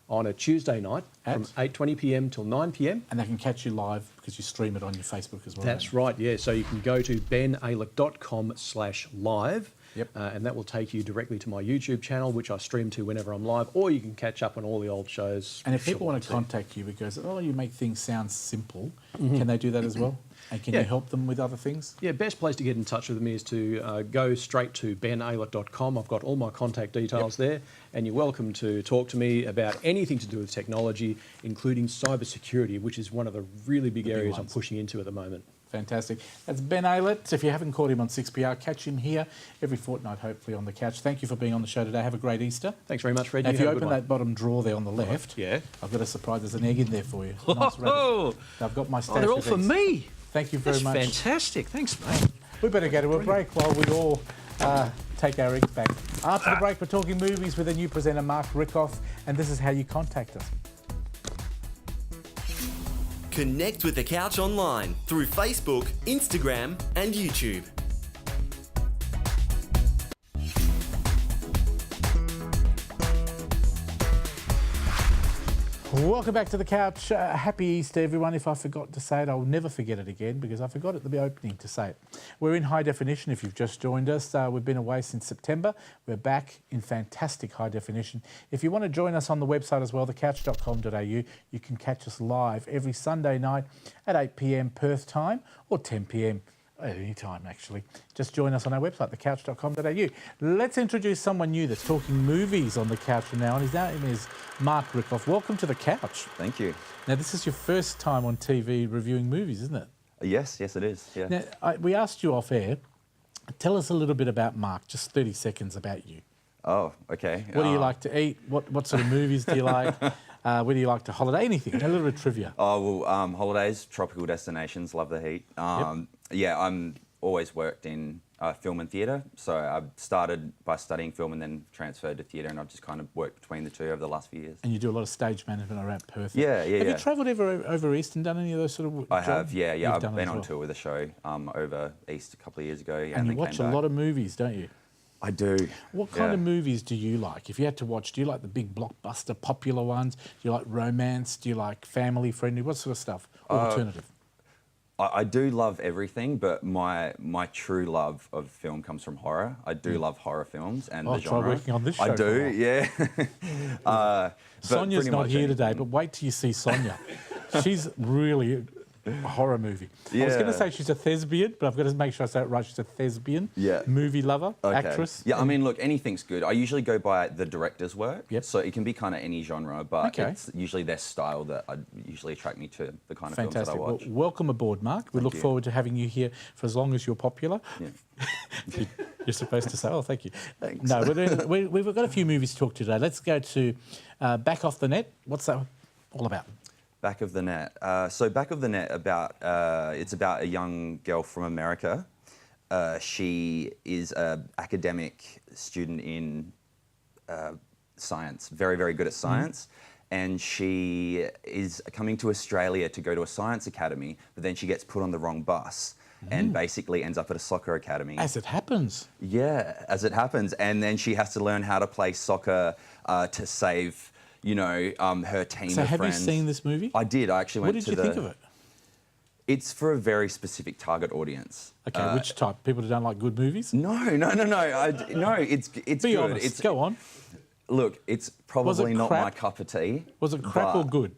on a Tuesday night from 8:20 p.m. till 9 p.m. And they can catch you live because you stream it on your Facebook as well. That's right, yeah. So you can go to benalick.com/live Yep. And that will take you directly to my YouTube channel, which I stream to whenever I'm live, or you can catch up on all the old shows. And if people want to too. contact you because, oh, you make things sound simple, can they do that as well? And can you help them with other things? Yeah, best place to get in touch with me is to go straight to benaylett.com. I've got all my contact details there, and you're welcome to talk to me about anything to do with technology, including cybersecurity, which is one of the really big areas I'm pushing into at the moment. Fantastic. That's Ben Aylett. If you haven't caught him on 6PR, catch him here every fortnight, hopefully, on the couch. Thank you for being on the show today. Have a great Easter. Thanks very much, Fred. Now, if have you a good open one. that bottom drawer there on the left, Yeah. I've got a surprise. There's an egg in there for you. Nice rabbit. Oh, I've got my stash they're all of for eggs. me. Thank you very That's much. fantastic. Thanks, mate. We better go to a break while we all take our eggs back. After the break, we're talking movies with a new presenter, Mark Rickoff, and this is how you contact us. Connect with The Couch online through Facebook, Instagram, and YouTube. Welcome back to the couch. Happy Easter, everyone. If I forgot to say it, I'll never forget it again because I forgot at the opening to say it. We're in high definition if you've just joined us. We've been away since September. We're back in fantastic high definition. If you want to join us on the website as well, thecouch.com.au, you can catch us live every Sunday night at 8 p.m. Perth time or 10 p.m. at any time, actually. Just join us on our website, thecouch.com.au. Let's introduce someone new that's talking movies on the couch from now on. His name is Mark Rickoff. Welcome to the couch. Thank you. Now, this is your first time on TV reviewing movies, isn't it? Yes, it is. Yeah. Now, we asked you off air. Tell us a little bit about Mark, just 30 seconds about you. Oh, okay. What do you like to eat? What sort of movies do you like? Where do you like to holiday? Anything, a little bit of trivia. Oh, well, holidays, tropical destinations, love the heat. Yeah, I'm always worked in film and theatre. So I started by studying film and then transferred to theatre, and I've just kind of worked between the two over the last few years. And you do a lot of stage management around Perth. Yeah. Have you travelled ever over East and done any of those sort of I have, yeah. You've I've done it been as on well. tour with a show over East a couple of years ago. Yeah, And you then watch came a back. lot of movies, don't you? I do. What kind yeah. of movies do you like? If you had to watch, do you like the big blockbuster popular ones? Do you like romance? Do you like family friendly? What sort of stuff? Or alternative? I do love everything, but my true love of film comes from horror. I do love horror films and the genre. Try working on this show. I for a do, while. yeah. But Sonia's pretty not much here anything. today, but wait till you see Sonia. She's really a horror movie. I was going to Yeah. say she's a thespian, but I've got to make sure I say it right. She's a thespian, Yeah. movie lover, Okay. actress. Yeah, I mean, look, anything's good. I usually go by the director's work. Yep. So it can be kind of any genre, but Okay. it's usually their style that usually attract me to the kind of films that I Fantastic. Well, watch. welcome aboard, Mark. We look you. forward to having you here for as long as you're popular. Yeah. You're supposed to say, oh, thank you. Thanks. No, we've got a few movies to talk to today. Let's go to Back Off the Net. What's that all about? Back of the Net. So Back of the Net it's about a young girl from America. She is an academic student in science, very, very good at science. And she is coming to Australia to go to a science academy, but then she gets put on the wrong bus and basically ends up at a soccer academy. As it happens. Yeah, as it happens. And then she has to learn how to play soccer to save, her team So of have friends. you seen this movie? I did. I actually What went did to you think of it? It's for a very specific target audience. Okay, which type? People who don't like good movies? No. It's Be good. honest. Go on. Look, it's probably not crap? my cup of tea. Was it crap or but- good?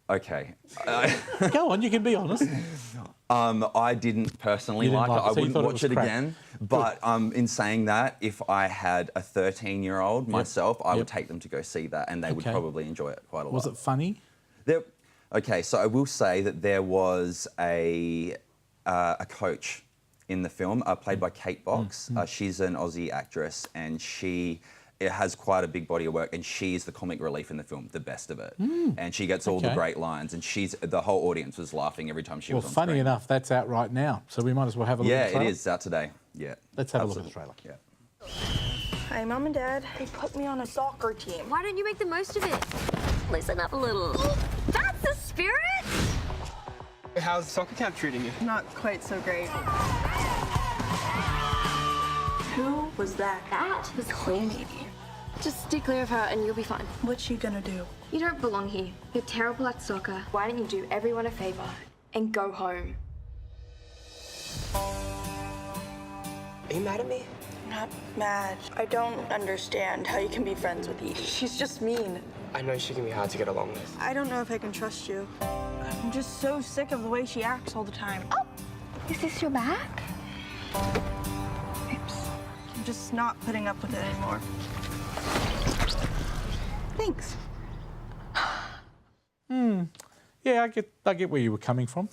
Okay. Go on, you can be honest. I didn't personally You didn't like it. like it, I so you wouldn't thought it watch was it crap. again. But in saying that, if I had a 13-year-old myself, I would take them to go see that, and they would Okay. probably enjoy it quite a lot. Was it funny? Okay, so I will say that there was a coach in the film, played by Kate Box. She's an Aussie actress, and she has quite a big body of work, and she's the comic relief in the film, the best of it. And she gets all the Okay. great lines, and the whole audience was laughing every time she Well, was on funny screen. enough, that's out right now, so we might as well have a look at Yeah, the it trailer. is out today. Yeah. Let's have a look at the trailer. Yeah. Hi, Mom and Dad. They put me on a soccer team. Why don't you make the most of it? Listen up a little. That's the spirit! How's soccer camp treating you? Not quite so great. Who was that? That was Queenie. Just stay clear of her and you'll be fine. What's she gonna do? You don't belong here. You're terrible at soccer. Why don't you do everyone a favor and go home? Are you mad at me? I'm not mad. I don't understand how you can be friends with Edie. She's just mean. I know she can be hard to get along with. I don't know if I can trust you. I'm just so sick of the way she acts all the time. Oh, is this your bag? Oops. I'm just not putting up with it anymore. Thanks. Yeah, I get where you were coming from.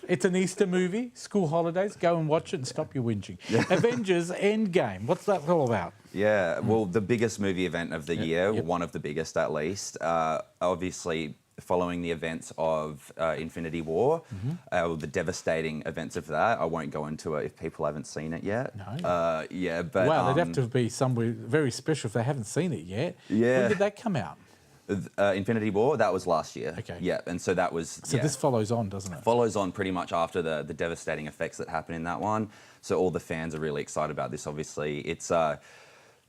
It's an Easter movie, school holidays. Go and watch it and stop your whinging. Avengers Endgame. What's that all about? Yeah, well, the biggest movie event of the year, one of the biggest at least, obviously following the events of Infinity War, the devastating events of that. I won't go into it if people haven't seen it yet. No. Yeah, but... Wow, they'd have to be somewhere very special if they haven't seen it yet. Yeah. When did that come out? Infinity War, that was last year. Okay. Yeah, and so that was... So this follows on, doesn't it? Follows on pretty much after the devastating effects that happened in that one. So all the fans are really excited about this, obviously. It's...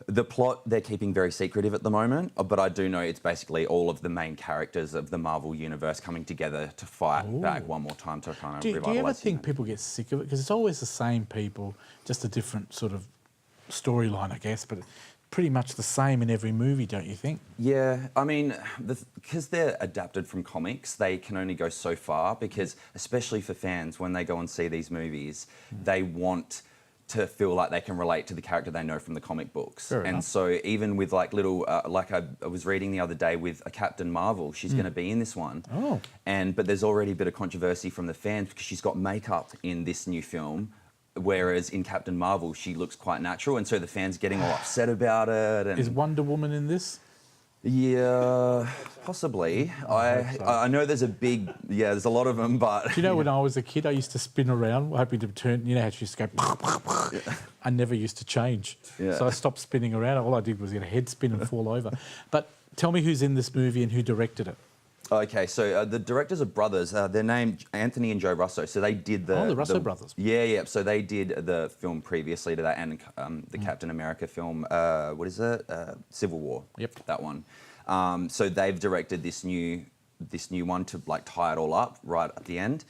the plot they're keeping very secretive at the moment, but I do know it's basically all of the main characters of the Marvel universe coming together to fight back one more time to kind of revitalise. Do you ever think people get sick of it? Because it's always the same people, just a different sort of storyline, I guess, but pretty much the same in every movie, don't you think? Yeah, I mean, because they're adapted from comics, they can only go so far because, especially for fans, when they go and see these movies, they want to feel like they can relate to the character they know from the comic books. Fair and enough. so even with like little, like I was reading the other day with a Captain Marvel, she's going to be in this one. Oh. But there's already a bit of controversy from the fans because she's got makeup in this new film, whereas in Captain Marvel, she looks quite natural. And so the fans getting all upset about it. And Is Wonder Woman in this? yeah, possibly. I know there's a big, there's a lot of them, but... Do you know when I was a kid, I used to spin around, hoping to turn, you know how she used to go... I never used to change. Yeah. So I stopped spinning around. All I did was get a head spin and fall over. But tell me who's in this movie and who directed it. Okay, so the directors are brothers. They're named Anthony and Joe Russo. So they did the Russo brothers. Yeah. So they did the film previously to that and the Captain America film. What is it? Civil War. Yep. That one. So they've directed this new one to like tie it all up right at the end.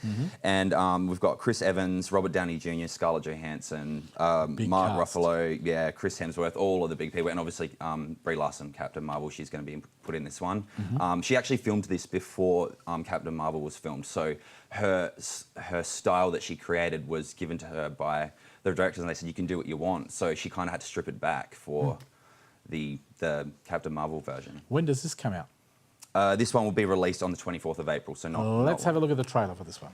And we've got Chris Evans, Robert Downey Jr., Scarlett Johansson, Mark cast. Ruffalo, Chris Hemsworth, all of the big people, and obviously Brie Larson, Captain Marvel, she's going to be put in this one. She actually filmed this before Captain Marvel was filmed, so her style that she created was given to her by the directors, and they said you can do what you want. So she kind of had to strip it back for the Captain Marvel version. When does this come out? This one will be released on the 24th of April, so not... Let's have a look at the trailer for this one.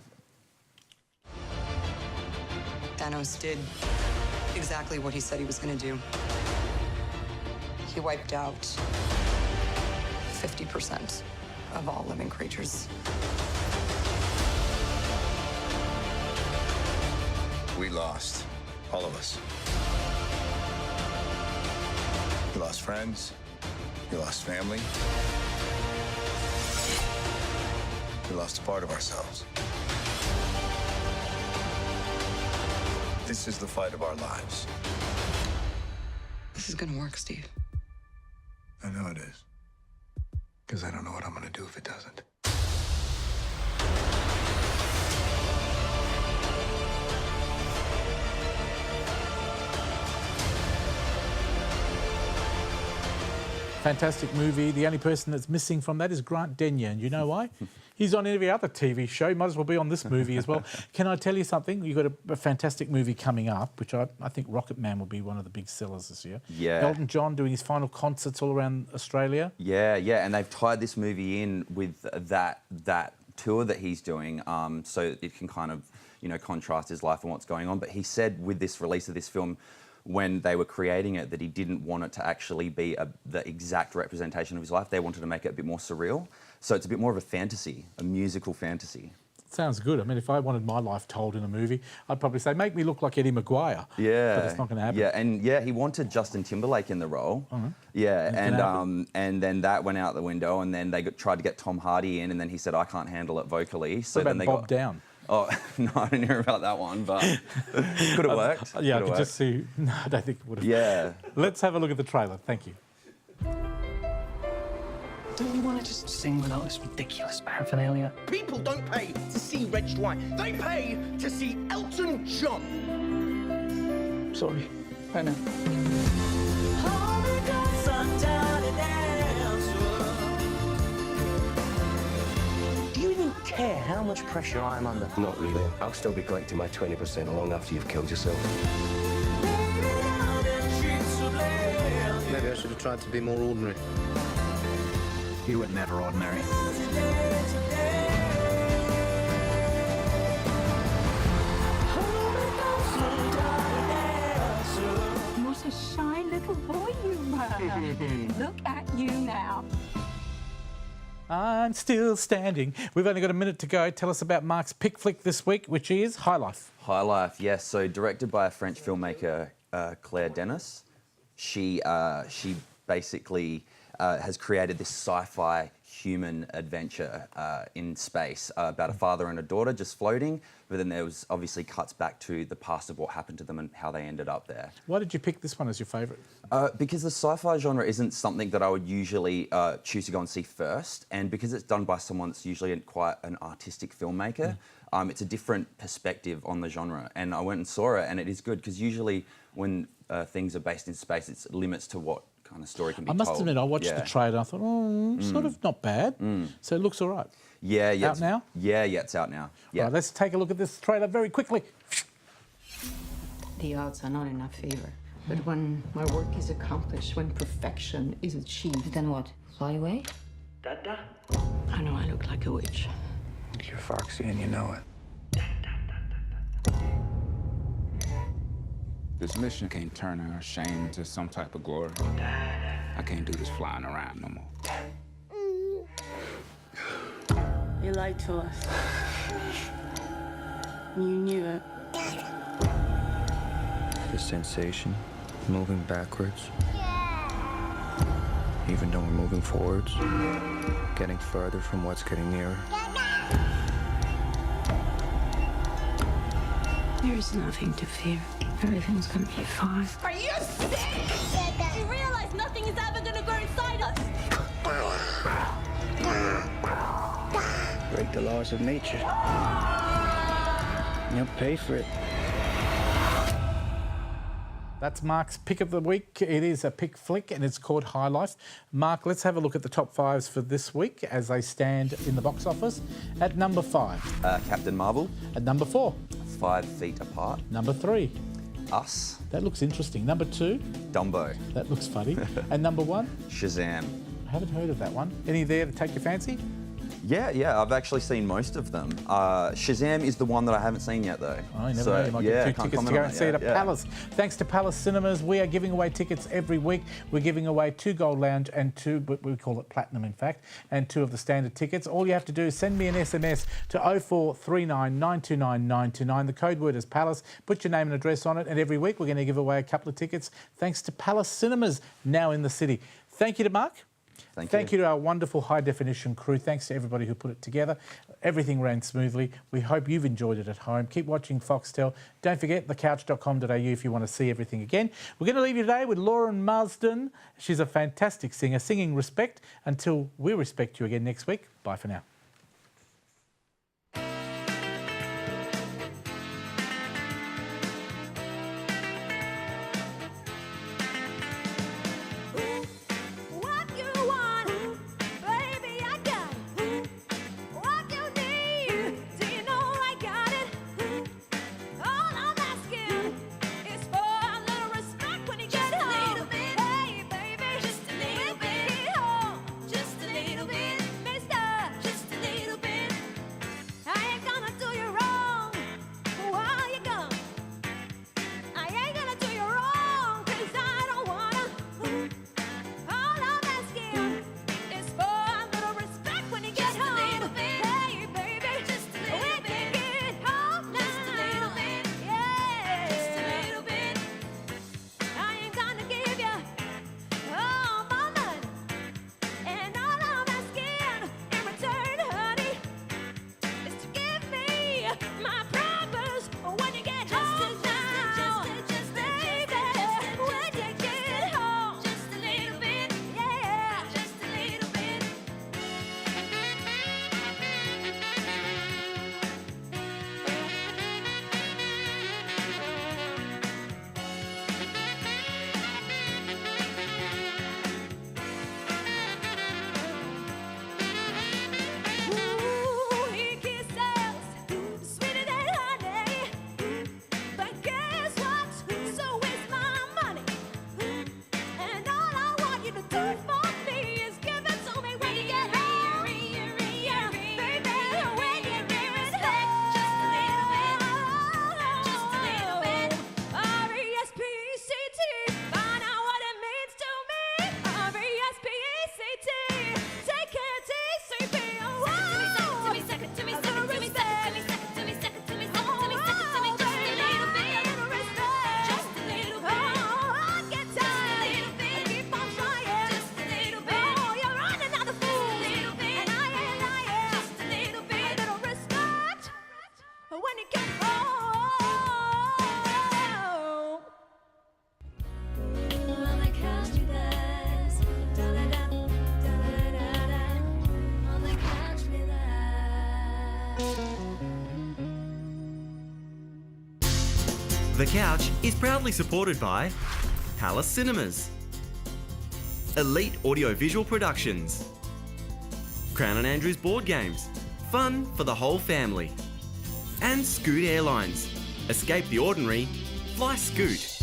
Thanos did exactly what he said he was going to do. He wiped out 50% of all living creatures. We lost, all of us. We lost friends, we lost family. We lost a part of ourselves. This is the fight of our lives. This is gonna work, Steve. I know it is. Because I don't know what I'm gonna do if it doesn't. Fantastic movie. The only person that's missing from that is Grant Denyer, and you know why? He's on every other TV show. Might as well be on this movie as well. Can I tell you something? You've got a fantastic movie coming up, which I think Rocket Man will be one of the big sellers this year. Yeah. Elton John doing his final concerts all around Australia. Yeah, and they've tied this movie in with that tour that he's doing, so it can kind of, contrast his life and what's going on. But he said with this release of this film, when they were creating it, that he didn't want it to actually be the exact representation of his life. They wanted to make it a bit more surreal. So it's a bit more of a fantasy, a musical fantasy. Sounds good. I mean, if I wanted my life told in a movie, I'd probably say, make me look like Eddie Maguire. Yeah. But it's not going to happen. Yeah, and he wanted Justin Timberlake in the role. Yeah, and then that went out the window, and then they tried to get Tom Hardy in, and then he said, I can't handle it vocally. So what about then they Bob Down? Oh, no, I didn't hear about that one, but could have worked. Yeah, I could just see. No, I don't think it would have. Yeah. Let's have a look at the trailer. Thank you. Don't you want to just sing without this ridiculous paraphernalia? People don't pay to see Reg Dwight. They pay to see Elton John. Sorry. Right now. Do you even care how much pressure I'm under? Not really. I'll still be collecting my 20% long after you've killed yourself. Maybe I should have tried to be more ordinary. You were never ordinary. What a shy little boy you were. Look at you now. I'm still standing. We've only got a minute to go. Tell us about Mark's pick flick this week, which is High Life. High Life, yes. So directed by a French filmmaker, Claire Denis. She basically has created this sci-fi human adventure in space about a father and a daughter just floating, but then there was obviously cuts back to the past of what happened to them and how they ended up there. Why did you pick this one as your favourite? Because the sci-fi genre isn't something that I would usually choose to go and see first, and because it's done by someone that's usually quite an artistic filmmaker, it's a different perspective on the genre. And I went and saw it, and it is good, because usually when things are based in space, it's limits to what kind of story can be I must told. admit, I watched the trailer. I thought, sort of not bad. So it looks all right. Yeah. Out now? Yeah, it's out now. Yeah. All right, let's take a look at this trailer very quickly. The odds are not in our favor. But when my work is accomplished, when perfection is achieved, then what? Fly away? Dada? I know I look like a witch. You're foxy and you know it. This mission can't turn our shame into some type of glory. I can't do this flying around no more. You lied to us. You knew it. The sensation, moving backwards. Even though we're moving forwards, getting further from what's getting nearer. There is nothing to fear. Everything's gonna be fine. Are you sick? You realize nothing is ever gonna grow inside us? Break the laws of nature. You'll pay for it. That's Mark's pick of the week. It is a pick flick and it's called High Life. Mark, let's have a look at the top fives for this week as they stand in the box office. At number 5. Captain Marvel. At number 4. 5 Feet Apart. Number 3. Us. That looks interesting. Number 2. Dumbo. That looks funny. And number 1. Shazam. I haven't heard of that one. Any there to take your fancy? Yeah, I've actually seen most of them. Shazam is the one that I haven't seen yet, though. Oh, you never know. You might get 2 tickets to go and see it at Yeah. Palace. Thanks to Palace Cinemas, we are giving away tickets every week. We're giving away 2 Gold Lounge and 2, we call it Platinum, in fact, and 2 of the standard tickets. All you have to do is send me an SMS to 0439 929 929. The code word is Palace. Put your name and address on it, and every week we're going to give away a couple of tickets thanks to Palace Cinemas, now in the city. Thank you to Mark. Thank you to our wonderful high-definition crew. Thanks to everybody who put it together. Everything ran smoothly. We hope you've enjoyed it at home. Keep watching Foxtel. Don't forget thecouch.com.au if you want to see everything again. We're going to leave you today with Lauren Marsden. She's a fantastic singer, singing Respect. Until we respect you again next week, bye for now. What you want, baby, I got it. What you need, do you know I got it? All I'm asking is for a little respect when you get home. Hey, baby, just a little bit. Home, just a little bit, mister. Just The Couch is proudly supported by Palace Cinemas, Elite Audiovisual Productions, Crown and Andrews Board Games, fun for the whole family, and Scoot Airlines. Escape the ordinary, fly Scoot.